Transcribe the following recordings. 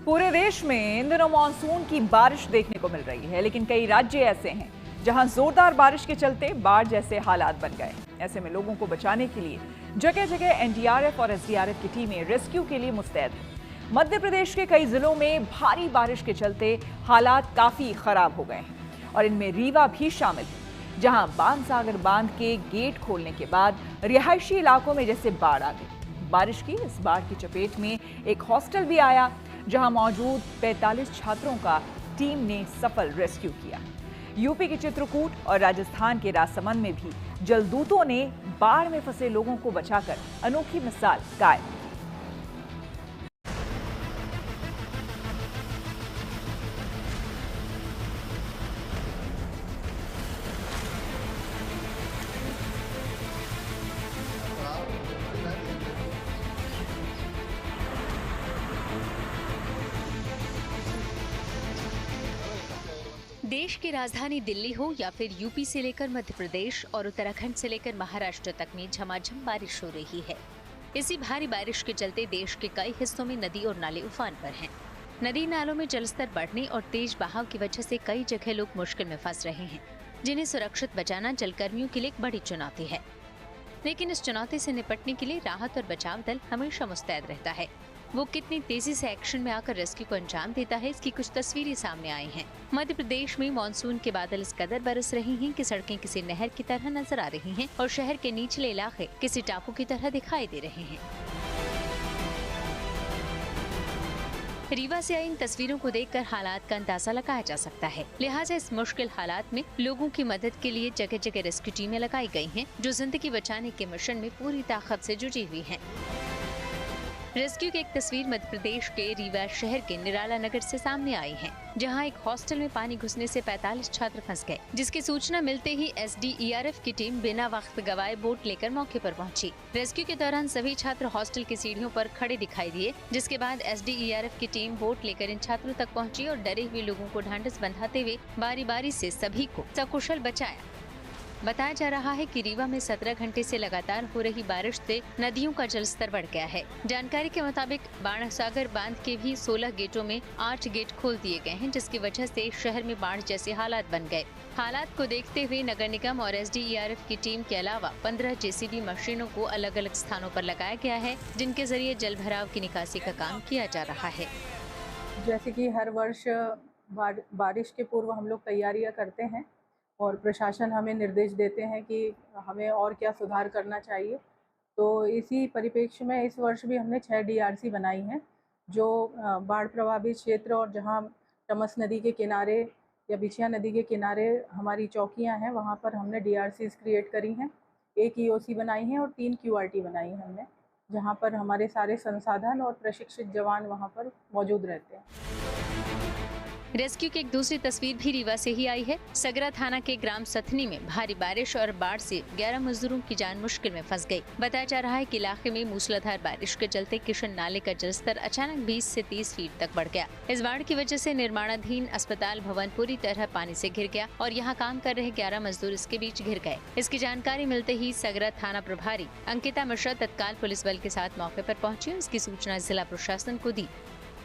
पूरे देश में इन दिनों मानसून की बारिश देखने को मिल रही है, लेकिन कई राज्य ऐसे हैं जहां जोरदार बारिश के चलते बाढ़ जैसे हालात बन गए। ऐसे में लोगों को बचाने के लिए जगह जगह एनडीआरएफ और एसडीआरएफ की टीमें रेस्क्यू के लिए मुस्तैद हैं। मध्य प्रदेश के कई जिलों में भारी बारिश के चलते हालात काफी खराब हो गए हैं और इनमें रीवा भी शामिल है, जहां बाणसागर बांध के गेट खोलने के बाद रिहायशी इलाकों में जैसे बाढ़ आ गई। बारिश की इस बाढ़ की चपेट में एक हॉस्टल भी आया, जहां मौजूद 45 छात्रों का टीम ने सफल रेस्क्यू किया। यूपी के चित्रकूट और राजस्थान के राजसमंद में भी जलदूतों ने बाढ़ में फंसे लोगों को बचाकर अनोखी मिसाल कायम की। देश की राजधानी दिल्ली हो या फिर यूपी से लेकर मध्य प्रदेश और उत्तराखंड से लेकर महाराष्ट्र तक में झमाझम बारिश हो रही है। इसी भारी बारिश के चलते देश के कई हिस्सों में नदी और नाले उफान पर हैं। नदी नालों में जलस्तर बढ़ने और तेज बहाव की वजह से कई जगह लोग मुश्किल में फंस रहे हैं, जिन्हें सुरक्षित बचाना जलकर्मियों के लिए एक बड़ी चुनौती है। लेकिन इस चुनौती से निपटने के लिए राहत और बचाव दल हमेशा मुस्तैद रहता है। वो कितनी तेजी से एक्शन में आकर रेस्क्यू को अंजाम देता है, इसकी कुछ तस्वीरें सामने आई हैं। मध्य प्रदेश में मानसून के बादल इस कदर बरस रहे हैं कि सड़कें किसी नहर की तरह नजर आ रही हैं और शहर के निचले इलाके किसी टापू की तरह दिखाई दे रहे हैं। रीवा से आई इन तस्वीरों को देखकर हालात का अंदाजा लगाया जा सकता है। लिहाजा इस मुश्किल हालात में लोगों की मदद के लिए जगह जगह रेस्क्यू टीमें लगाई गई हैं, जो जिंदगी बचाने के मिशन में पूरी ताकत से जुटी हुई हैं। रेस्क्यू की एक तस्वीर मध्य प्रदेश के रीवा शहर के निराला नगर से सामने आई है, जहां एक हॉस्टल में पानी घुसने से 45 छात्र फंस गए, जिसकी सूचना मिलते ही एसडीआरएफ की टीम बिना वक्त गवाए बोट लेकर मौके पर पहुंची। रेस्क्यू के दौरान सभी छात्र हॉस्टल की सीढ़ियों पर खड़े दिखाई दिए, जिसके बाद एसडीआरएफ की टीम बोट लेकर इन छात्रों तक पहुंची और डरे हुए लोगों को ढांढस बंधाते हुए बारी बारी से सभी को सकुशल बचाया। बताया जा रहा है कि रीवा में 17 घंटे से लगातार हो रही बारिश से नदियों का जलस्तर बढ़ गया है। जानकारी के मुताबिक बाणसागर बांध के भी 16 गेटों में 8 गेट खोल दिए गए हैं, जिसकी वजह से शहर में बाढ़ जैसे हालात बन गए। हालात को देखते हुए नगर निगम और एसडीआरएफ की टीम के अलावा 15 जेसीबी मशीनों को अलग अलग स्थानों पर लगाया गया है, जिनके जरिए जल भराव की निकासी का काम किया जा रहा है। जैसे कि हर वर्ष बारिश के पूर्व हम लोग तैयारियां करते हैं और प्रशासन हमें निर्देश देते हैं कि हमें और क्या सुधार करना चाहिए। तो इसी परिप्रेक्ष्य में इस वर्ष भी हमने 6 डीआरसी बनाई हैं, जो बाढ़ प्रभावित क्षेत्र और जहां टमस नदी के किनारे या बिछिया नदी के किनारे हमारी चौकियां हैं, वहां पर हमने डीआरसीज क्रिएट करी हैं। 1 ईओसी बनाई है और 3 क्यूआरटी बनाई है हमने, जहां पर हमारे सारे संसाधन और प्रशिक्षित जवान वहां पर मौजूद रहते हैं। रेस्क्यू की एक दूसरी तस्वीर भी रीवा से ही आई है। सगरा थाना के ग्राम सथनी में भारी बारिश और बाढ़ से 11 मजदूरों की जान मुश्किल में फंस गई। बताया जा रहा है कि इलाके में मूसलाधार बारिश के चलते किशन नाले का जलस्तर अचानक 20 से 30 फीट तक बढ़ गया। इस बाढ़ की वजह से निर्माणाधीन अस्पताल भवन पूरी तरह पानी से घिर गया और यहाँ काम कर रहे 11 मजदूर इसके बीच घिर गए। इसकी जानकारी मिलते ही सगरा थाना प्रभारी अंकिता मिश्रा तत्काल पुलिस बल के साथ मौके पर पहुंची और इसकी सूचना जिला प्रशासन को दी।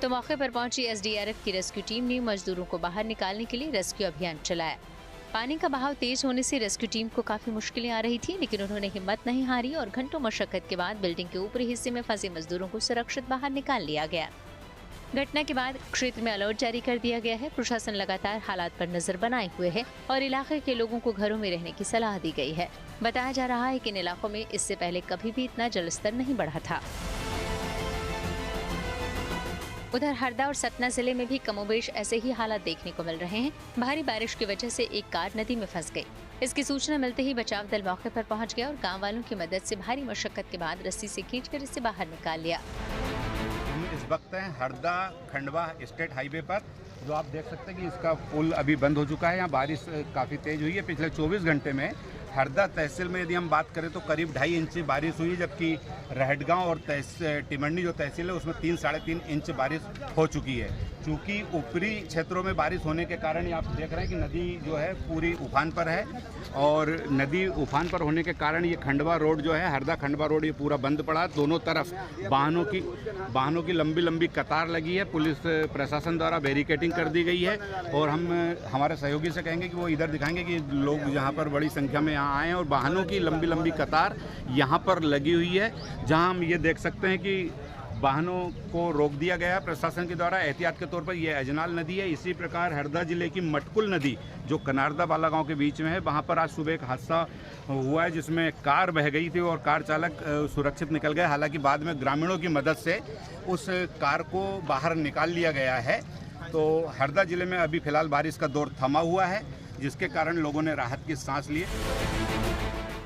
तो मौके पर पहुंची एसडीआरएफ की रेस्क्यू टीम ने मजदूरों को बाहर निकालने के लिए रेस्क्यू अभियान चलाया। पानी का बहाव तेज होने से रेस्क्यू टीम को काफी मुश्किलें आ रही थी, लेकिन उन्होंने हिम्मत नहीं हारी और घंटों मशक्कत के बाद बिल्डिंग के ऊपरी हिस्से में फंसे मजदूरों को सुरक्षित बाहर निकाल लिया गया। घटना के बाद क्षेत्र में अलर्ट जारी कर दिया गया है। प्रशासन लगातार हालात पर नजर बनाए हुए है और इलाके के लोगों को घरों में रहने की सलाह दी गई है। बताया जा रहा है कि इन इलाकों में इससे पहले कभी भी इतना जलस्तर नहीं बढ़ा था। उधर हरदा और सतना जिले में भी कमोबेश ऐसे ही हालात देखने को मिल रहे हैं। भारी बारिश की वजह से एक कार नदी में फंस गई। इसकी सूचना मिलते ही बचाव दल मौके पर पहुंच गया और गांव वालों की मदद से भारी मशक्कत के बाद रस्सी से खींचकर इसे बाहर निकाल लिया। हम इस वक्त हैं हरदा खंडवा स्टेट हाईवे पर, जो आप देख सकते हैं कि इसका पुल अभी बंद हो चुका है। यहाँ बारिश काफ़ी तेज हुई है। पिछले 24 घंटे में हरदा तहसील में यदि हम बात करें तो करीब 2.5 इंच बारिश हुई, जबकि रहटगांव और टिमरनी जो तहसील है उसमें 3-3.5 इंच बारिश हो चुकी है। चूँकि ऊपरी क्षेत्रों में बारिश होने के कारण ये आप देख रहे हैं कि नदी जो है पूरी उफान पर है, और नदी उफान पर होने के कारण ये खंडवा रोड जो है, हरदा खंडवा रोड, ये पूरा बंद पड़ा। दोनों तरफ वाहनों की लंबी लंबी कतार लगी है। पुलिस प्रशासन द्वारा बैरिकेडिंग कर दी गई है, और हम हमारे सहयोगी से कहेंगे कि वो इधर दिखाएंगे कि लोग यहाँ पर बड़ी संख्या में यहाँ आए हैं, और वाहनों की लंबी लंबी कतार यहाँ पर लगी हुई है, जहाँ हम ये देख सकते हैं कि वाहनों को रोक दिया गया है प्रशासन के द्वारा एहतियात के तौर पर। ये अजनाल नदी है। इसी प्रकार हरदा जिले की मटकुल नदी जो कनारदा बाला गांव के बीच में है, वहां पर आज सुबह एक हादसा हुआ है जिसमें कार बह गई थी और कार चालक सुरक्षित निकल गया। हालांकि बाद में ग्रामीणों की मदद से उस कार को बाहर निकाल लिया गया है। तो हरदा जिले में अभी फिलहाल बारिश का दौर थमा हुआ है, जिसके कारण लोगों ने राहत की सांस ली।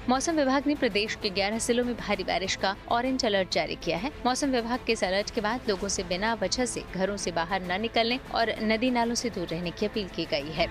मौसम विभाग ने प्रदेश के 11 जिलों में भारी बारिश का ऑरेंज अलर्ट जारी किया है। मौसम विभाग के इस अलर्ट के बाद लोगों से बिना वजह से घरों से बाहर न निकलने और नदी नालों से दूर रहने की अपील की गई है।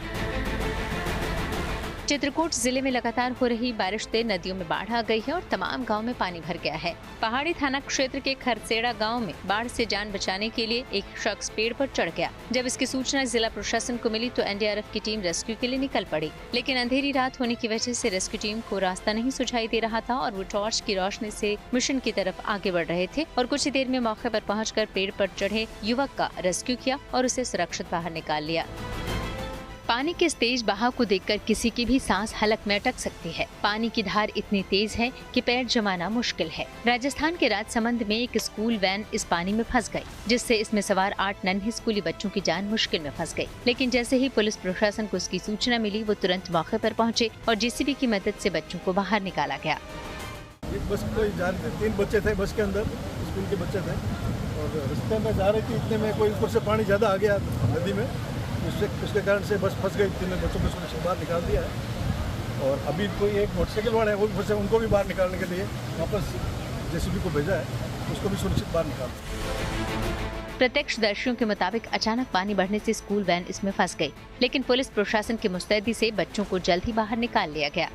चित्रकूट जिले में लगातार हो रही बारिश से नदियों में बाढ़ आ गई है और तमाम गांव में पानी भर गया है। पहाड़ी थाना क्षेत्र के खरसेड़ा गांव में बाढ़ से जान बचाने के लिए एक शख्स पेड़ पर चढ़ गया। जब इसकी सूचना जिला प्रशासन को मिली तो एनडीआरएफ की टीम रेस्क्यू के लिए निकल पड़ी, लेकिन अंधेरी रात होने की वजह से रेस्क्यू टीम को रास्ता नहीं सुझाई दे रहा था और वो टॉर्च की रोशनी से मिशन की तरफ आगे बढ़ रहे थे और कुछ ही देर में मौके पर पहुंचकर पेड़ पर चढ़े युवक का रेस्क्यू किया और उसे सुरक्षित बाहर निकाल लिया। पानी के इस तेज बहाव को देखकर किसी की भी सांस हलक में अटक सकती है। पानी की धार इतनी तेज है कि पैर जमाना मुश्किल है। राजस्थान के राजसमंद में एक स्कूल वैन इस पानी में फंस गई, जिससे इसमें सवार 8 नन्हे स्कूली बच्चों की जान मुश्किल में फंस गई। लेकिन जैसे ही पुलिस प्रशासन को इसकी सूचना मिली, वो तुरंत मौके पर पहुंचे और जेसीबी की मदद से बच्चों को बाहर निकाला गया। बस कोई 3 बच्चे थे बस के अंदर, स्कूल के बच्चे थे, और रास्ते में जा रही थी, इतने में कोई ऊपर से पानी ज़्यादा आ गया नदी में, उसके कारण से बस फंस गई। 3 बच्चों को सुरक्षित बाहर निकाल दिया है, और अभी कोई एक मोटरसाइकिल वाला है वो भी फंसे, उनको भी बाहर निकालने के लिए वापस जेसीबी को भेजा है, उसको भी सुरक्षित बाहर निकाल दिया। प्रत्यक्षदर्शियों के मुताबिक अचानक पानी बढ़ने से स्कूल वैन इसमें फंस गई, लेकिन पुलिस प्रशासन की मुस्तैदी से बच्चों को जल्द ही बाहर निकाल लिया गया।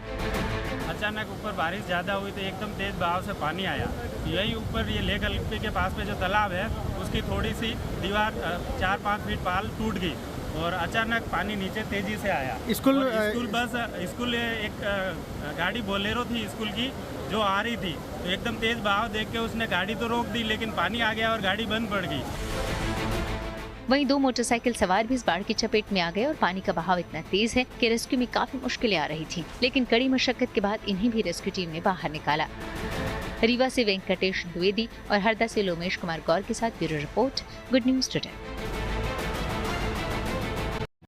अचानक ऊपर बारिश ज़्यादा हुई तो एकदम तेज बहाव से पानी आया। यही ऊपर ये लेक गलपी के पास में जो तालाब है उसकी थोड़ी सी दीवार 4-5 फीट पाल टूट गई और अचानक पानी नीचे तेजी से आया। स्कूल एक गाड़ी बोलेरो थी स्कूल की जो आ रही थी, तो एकदम तेज बहाव देख के उसने गाड़ी तो रोक दी, लेकिन पानी आ गया और गाड़ी बंद पड़ गई। वहीं 2 मोटरसाइकिल सवार भी इस बाढ़ की चपेट में आ गए और पानी का बहाव इतना तेज है कि रेस्क्यू में काफी मुश्किलें आ रही थी, लेकिन कड़ी मशक्कत के बाद इन्हें भी रेस्क्यू टीम ने बाहर निकाला। रीवा से वेंकटेश द्विवेदी और हरदा से लोमेश कुमार गौर के साथ bureau report, good news today.